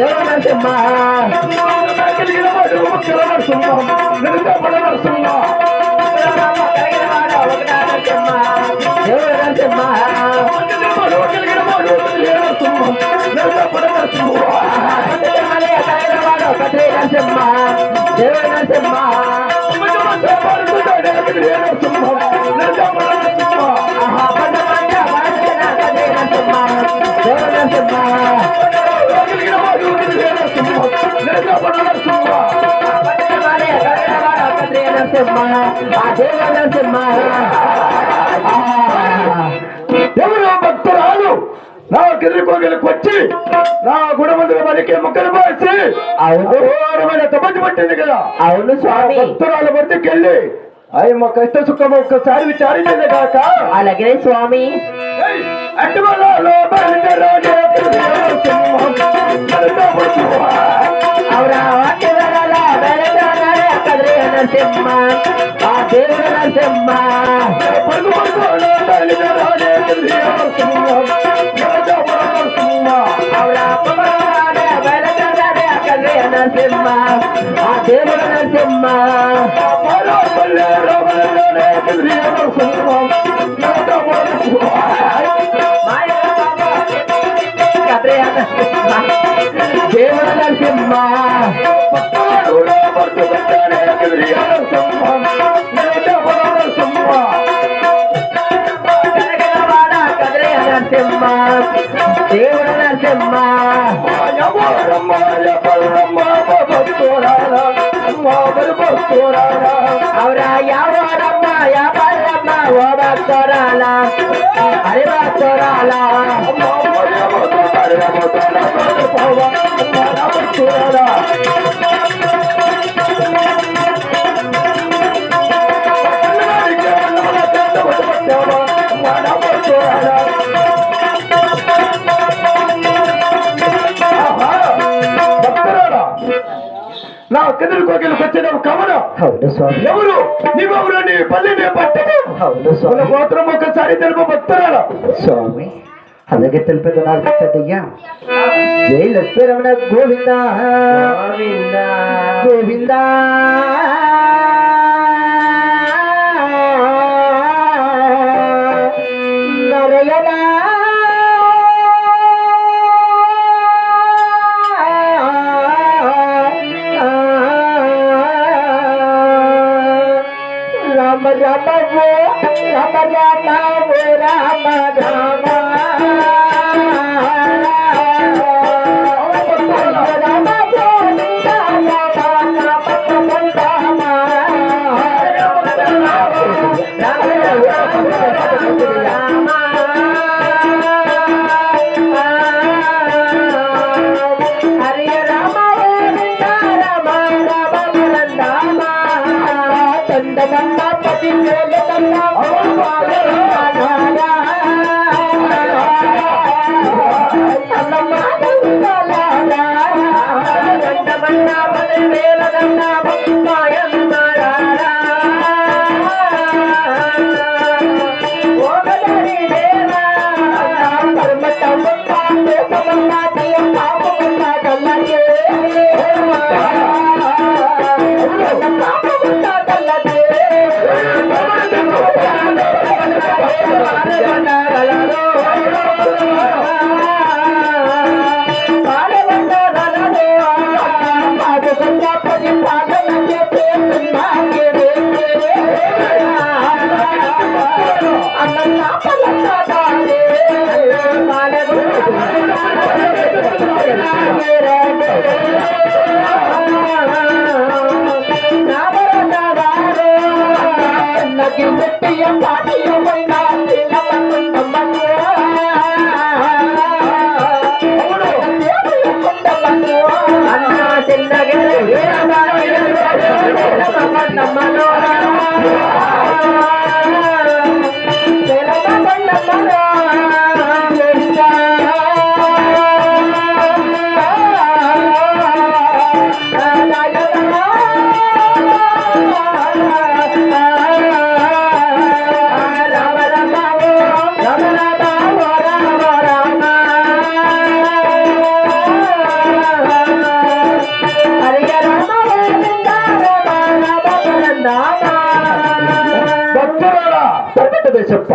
దేవనరసింహ కలిగిన వాడు ఒక్క నరసింహ నిరుపడ నరసింహ కలిగిన వాడు ఒక నరసింహ దేవనరసింహ కలిగిన వాడు నరసింహ నిరుపడ నరసింహ కలిగిన వాడు ఒక నరసింహ దేవనరసింహ ఎవరు భక్తురాలు నా గిరికోగిలకు వచ్చి నా గుణమందుల మరికి ముక్కలు పోసి ఘోరమైన తపస్సు పట్టింది కదా. అవును స్వామి. భక్తురాలు మధ్యకెళ్ళి అవి మా కష్ట సుఖం ఒక్కసారి విచారించింది కాక. అలాగే స్వామి. అవరా యావరమ్మ యావరమ్మ ఓ భక్తురాల హరి భక్తురాల నా కెదురు కోగిలకు వచ్చిన కమన. ఎవరు నీవెవరు? నీ పల్లెనే పట్టము. గోత్రం ఒక్కసారి తెలుపు భక్తురాల. స్వామి అలాగే తెలిపేది నాకు తెచ్చయ్యా. జై లక్ష్మీ రమణ గోవింద గోవింద గోవింద నరయణ రామ రామ ఓ రామ రామ ఓ రామ రామ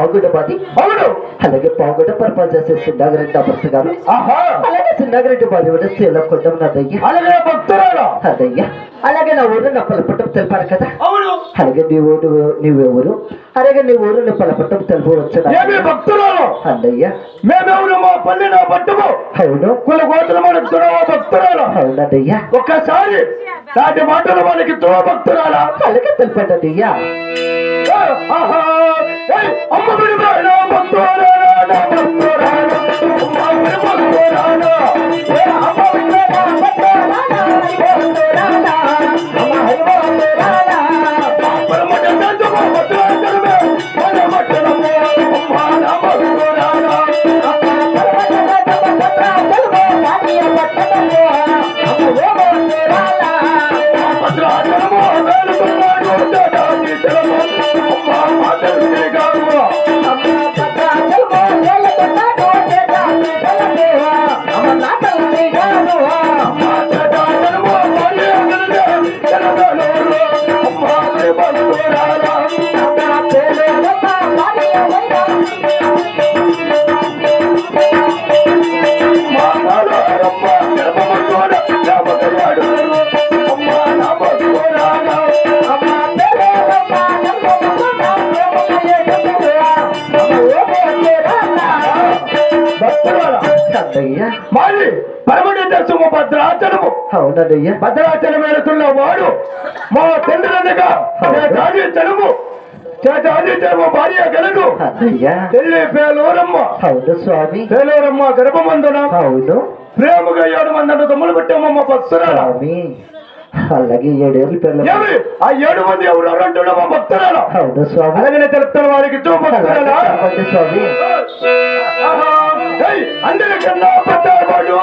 పాగుడపది అవును అలాగే పాగుడ పరపంచ సిద్ధాగరెడ్డి భర్త గారు ఆహా అలాగే సిద్ధాగరెడ్డి బాధ శ్రీలో కొట్టమన్నదయ్యా అలాగే భక్తురాలా అదయ్యా అలాగే నా ఊరు నా పలపట్టం తెలిపారు కదా అవును అలాగే నీవెవరు అలాగే నీ ఊరు నా పలపట్టం తెలుపు వచ్చాను భక్తురాలు అన్నయ్యా మేమెవరు మా పల్లె నా పట్టము అవును కుల గోత్రమైన తురవ భక్తురాలు అవునయ్యా ఒక్కసారి నాటి మాటలు వాళ్ళకి తురవ భక్తురాలా అలాగే తెలిపండయ్యా అమ్మ విడిపోయిన భక్తురాలా నా భక్తురాలా అమ్మ భక్తురాలా అమ్మ విడిపోయిన భక్తురాలా మాది పరమేశ్వరము భద్రాచలము అవునయ్యా భద్రాచలం వెళుతున్న వాడు మా తండ్రులనగా చేతాదించడము భార్య గలదు తెల్లి పేలూరమ్మ అవును స్వామి పేలూరమ్మ గర్భమందున అవును ప్రేమగా 7 మంది తమ్ముడు పెట్టామమ్మ భక్తురాలు అలాగే 7 ఏళ్ళు పిల్లలు ఆ 7 మంది ఎవరు అంటున్నామా భక్తురాలు అవును స్వామి అలాగే తెలుపుతాను వారికి స్వామి అందరికన్నా పెద్దవాడు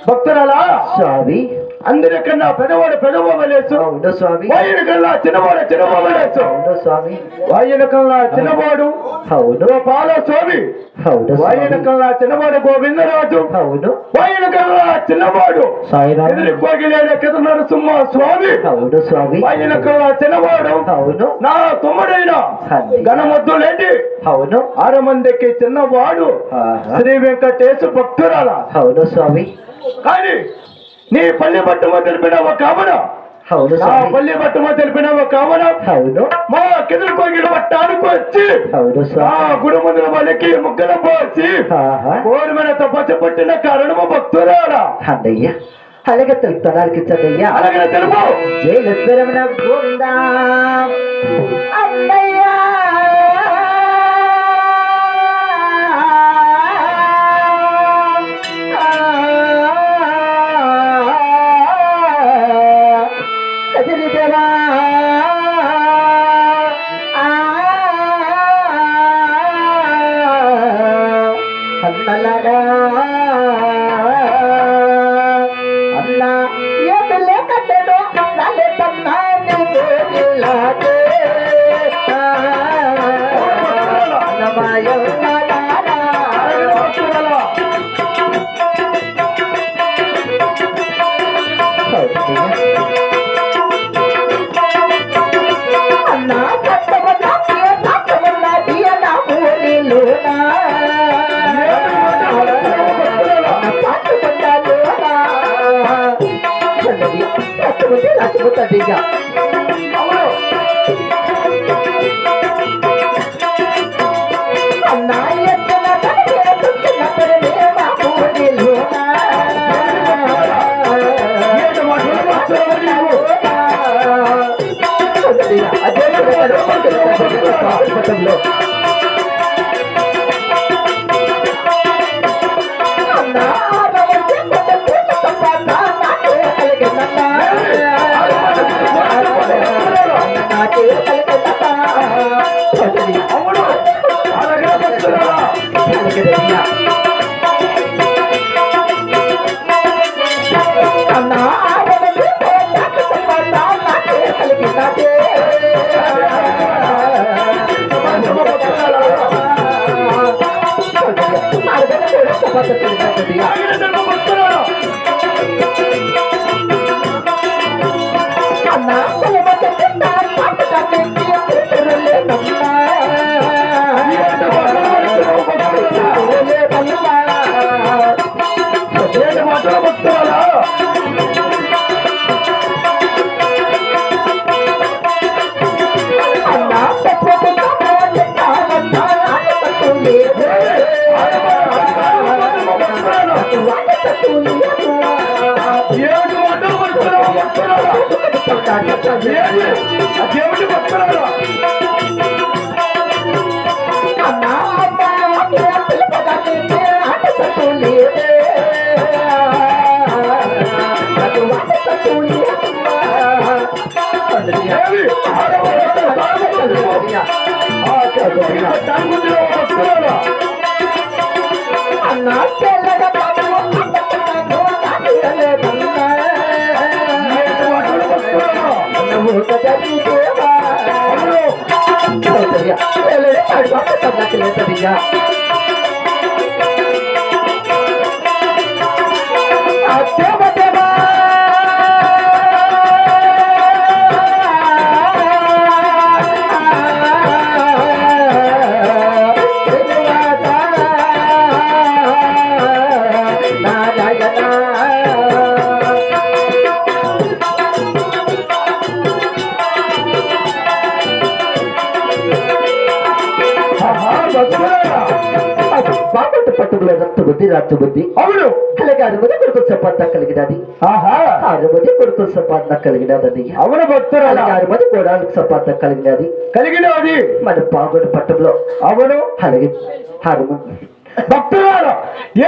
భక్తురాలా స్వామి అందరికన్నా పెదవాడు పెదవలేసు అవును స్వామి వాయుని కన్నా చిన్నవాడు చిన్నవలేసు అవును స్వామి వాయుని కన్నా చిన్నవాడు అవును పాల స్వామి అవును వాయుని కన్నా చిన్నవాడు గోవిందరాజు అవును వాయుని కన్నా చిన్నవాడు సాయిరాము కోగిలేని కింద నరసింహ స్వామి అవును స్వామి వాయుని కన్నా చిన్నవాడు అవును నా తమ్ముడైన గణమద్దులేంటి అవును 6 మందికి చిన్నవాడు శ్రీ వెంకటేశ భక్తురాల అవును స్వామి కానీ నీ పల్లె పట్టమ తెలిపిన ఒక కామన అవును పల్లె పట్టమ తెలిపిన ఒక కామన అవును మా కింద కోగిల పట్టానికి వచ్చి అవును గుడి ముందుల వాళ్ళకి ముక్కలు పోసి కోరిమైన తపస్సు పట్టిన కారణము భక్తురాలా అన్నయ్య అలాగే తెలుపుతానికి చదయ్యా అలాగే తెలుపు జయలక్ష్మణ గోవిందా అన్నయ్య అద్భుతంగా అన్నా ఆగిన ధర్మ భక్తురాలు పట్టుకుల రక్త బుద్ధి రాత్రి బుద్ధి అవును అలాగే 6 మంది కొడుకులు సంపాదన కలిగినది. 6 మంది కొడుకులు సంపాదన కలిగినది. అవును భక్తురాలు అలాగే 6 మంది కోడళ్ళకు సంపాదన కలిగినది మన పావుగొండ పట్టణంలో. అవును అలాగే 6 మంది భక్తురాలు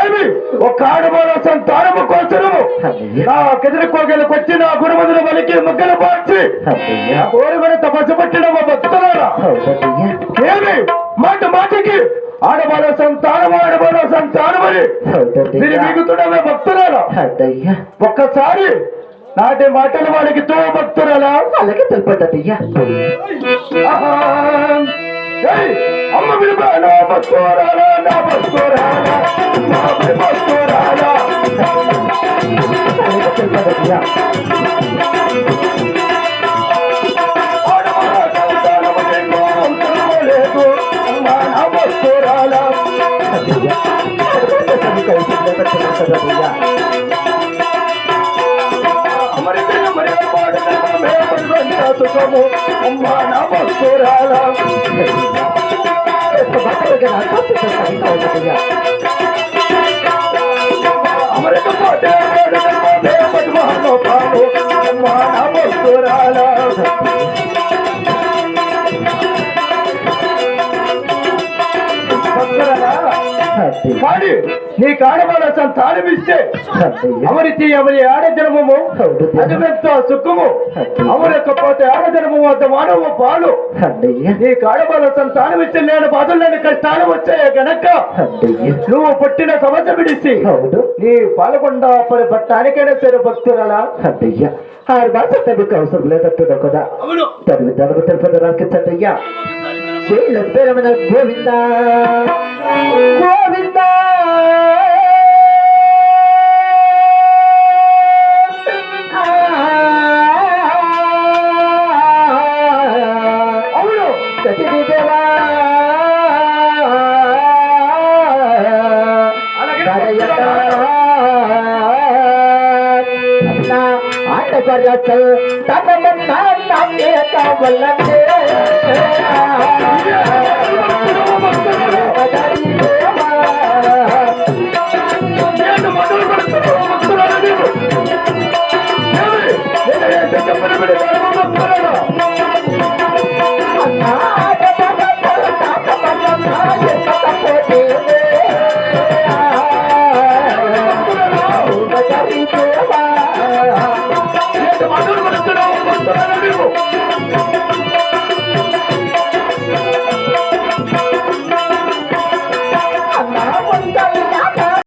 ఏమి ఒక ఆడవాళ్ళ సంతానము కోసము నా కెదురుకోగలకు వచ్చి నా గురుమదుల బలికి ముగ్గలు పార్చి కోరుమని తపస్సు పట్టిన భక్తురాలు ఏమి మాట మాటకి ఆడవాళ్ళ సంతానమని మీరు మిగుతుడమే భక్తురాలు. ఒక్కసారి నాటి మాటలు వాడికి తో భక్తురాలా అలాగే తెలిపడ్డయ్యా. అమ్మ విలువ నా భక్తురాలా నా భక్తురాలా నా భక్తురాలా తెలిపడ్డయ్యా. లేదు నా భక్తురాలా సుఖము అమ్మ నా భక్తురాలా అమృత పోతే పాము అమ్మ నా భక్తురాలా కానీ నీ కాడవాళ్ళ సంతానమిస్తే అమరితి ఎవరి ఆడజన్మము అదివెంత సుఖము అమరకపోతే ఆడజన్మము అంత మానవ పాలు. నీ కాడవాళ్ళ సంతానమిస్తే నేను బాధల్లోని కష్టాలు వచ్చాయి గనక నువ్వు పుట్టిన సమస్య విడిసి నీ పాల్గొండ పట్టానికైనా సరే భక్తురాలా 6 భాష మీకు అవసరం లేదంటున్నా కదా. తను తనకు తెలుపద రాకిచ్చయ్యా. పేరమైన గోవింద గోవింద అవును దేవా ఆటపర్యచల్ తనమన్నా నాకే కావలంటే చెప్పండి